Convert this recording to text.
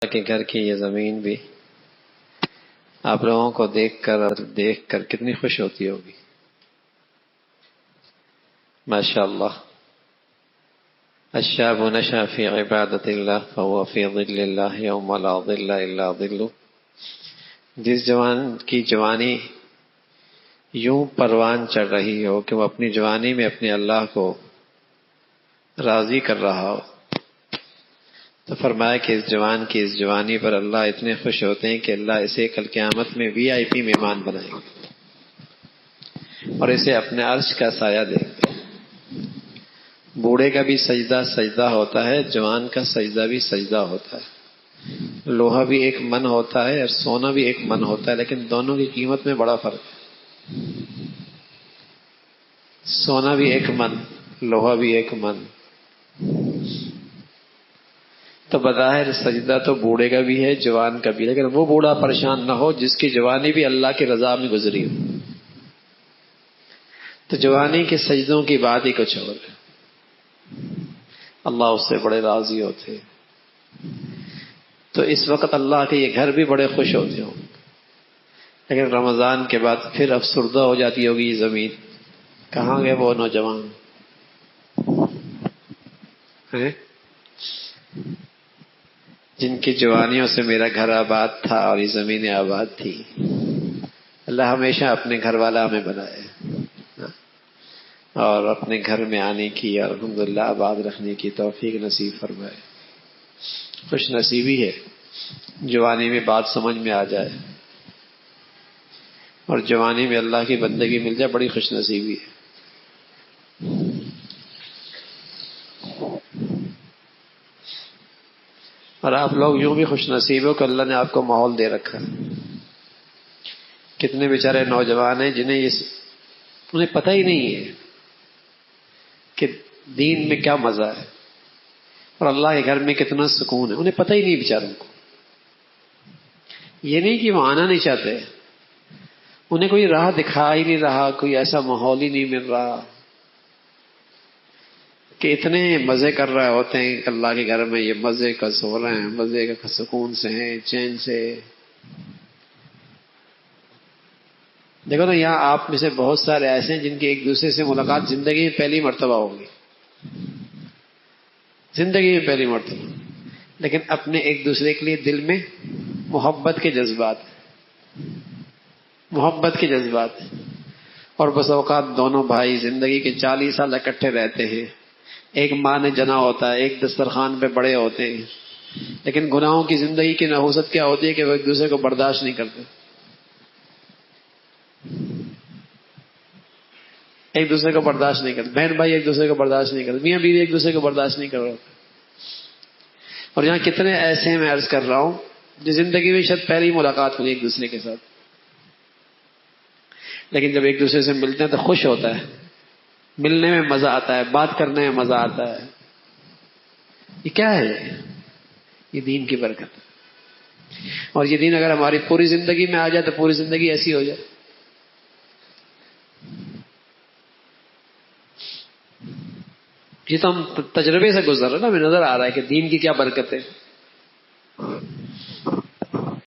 کے گھر کی یہ زمین بھی آپ لوگوں کو دیکھ کر کتنی خوش ہوتی ہوگی. ماشاء اللہ. الشاب نشأ في عبادة الله فهو في ظل الله يوم لا ظل إلا ظله. جس جوان کی جوانی یوں پروان چڑھ رہی ہو کہ وہ اپنی جوانی میں اپنے اللہ کو راضی کر رہا ہو، تو فرمایا کہ اس جوان کی اس جوانی پر اللہ اتنے خوش ہوتے ہیں کہ اللہ اسے کل قیامت میں VIP مہمان بنائیں گے اور اسے اپنے عرش کا سایہ دیں گے. بوڑھے کا بھی سجدہ سجدہ ہوتا ہے، جوان کا سجدہ بھی سجدہ ہوتا ہے. لوہا بھی ایک من ہوتا ہے اور سونا بھی ایک من ہوتا ہے، لیکن دونوں کی قیمت میں بڑا فرق ہے. سونا بھی ایک من، لوہا بھی ایک من. تو بظاہر سجدہ تو بوڑھے کا بھی ہے، جوان کا بھی، لیکن وہ بوڑھا پریشان نہ ہو جس کی جوانی بھی اللہ کی رضا میں گزری ہو. تو جوانی کے سجدوں کی بات ہی کچھ اور ہے. اللہ اس سے بڑے راضی ہوتے. تو اس وقت اللہ کے یہ گھر بھی بڑے خوش ہوتے ہوں، لیکن رمضان کے بعد پھر افسردہ ہو جاتی ہوگی یہ زمین. کہاں گئے وہ نوجوان ہیں جن کی جوانیوں سے میرا گھر آباد تھا اور یہ زمینیں آباد تھی؟ اللہ ہمیشہ اپنے گھر والا ہمیں بنائے اور اپنے گھر میں آنے کی اور الحمدللہ آباد رکھنے کی توفیق نصیب فرمائے. خوش نصیبی ہے جوانی میں بات سمجھ میں آ جائے اور جوانی میں اللہ کی بندگی مل جائے، بڑی خوش نصیبی ہے. اور آپ لوگ یوں بھی خوش نصیب ہو کہ اللہ نے آپ کو ماحول دے رکھا. کتنے بیچارے نوجوان ہیں انہیں پتہ ہی نہیں ہے کہ دین میں کیا مزہ ہے اور اللہ کے گھر میں کتنا سکون ہے. انہیں پتہ ہی نہیں بیچاروں کو. یہ نہیں کہ وہ آنا نہیں چاہتے، انہیں کوئی راہ دکھا ہی نہیں رہا، کوئی ایسا ماحول ہی نہیں مل رہا کہ اتنے مزے کر رہے ہوتے ہیں کہ اللہ کے گھر میں یہ مزے کا سو رہے ہیں، مزے کا سکون سے ہیں، چین سے. دیکھو نا، یہاں آپ میں سے بہت سارے ایسے ہیں جن کی ایک دوسرے سے ملاقات زندگی میں پہلی مرتبہ ہوگی، زندگی میں پہلی مرتبہ، لیکن اپنے ایک دوسرے کے لیے دل میں محبت کے جذبات، محبت کے جذبات. اور بس اوقات دونوں بھائی زندگی کے 40 سال اکٹھے رہتے ہیں، ایک ماں نے جنا ہوتا ہے، ایک دسترخوان پہ بڑے ہوتے ہیں، لیکن گناہوں کی زندگی کی نحوست کیا ہوتی ہے کہ وہ ایک دوسرے کو برداشت نہیں کرتے، ایک دوسرے کو برداشت نہیں کرتے. بہن بھائی ایک دوسرے کو برداشت نہیں کرتے، میاں بیوی ایک دوسرے کو برداشت نہیں کر رہے. اور یہاں کتنے ایسے ہیں، میں عرض کر رہا ہوں، جو زندگی میں شاید پہلی ملاقات ہوئی ایک دوسرے کے ساتھ، لیکن جب ایک دوسرے سے ملتے ہیں تو خوش ہوتا ہے، ملنے میں مزہ آتا ہے، بات کرنے میں مزہ آتا ہے. یہ کیا ہے؟ یہ دین کی برکت ہے. اور یہ دین اگر ہماری پوری زندگی میں آ جائے تو پوری زندگی ایسی ہو جائے. یہ تو ہم تجربے سے گزر رہے ہیں نا، ہمیں نظر آ رہا ہے کہ دین کی کیا برکت ہے.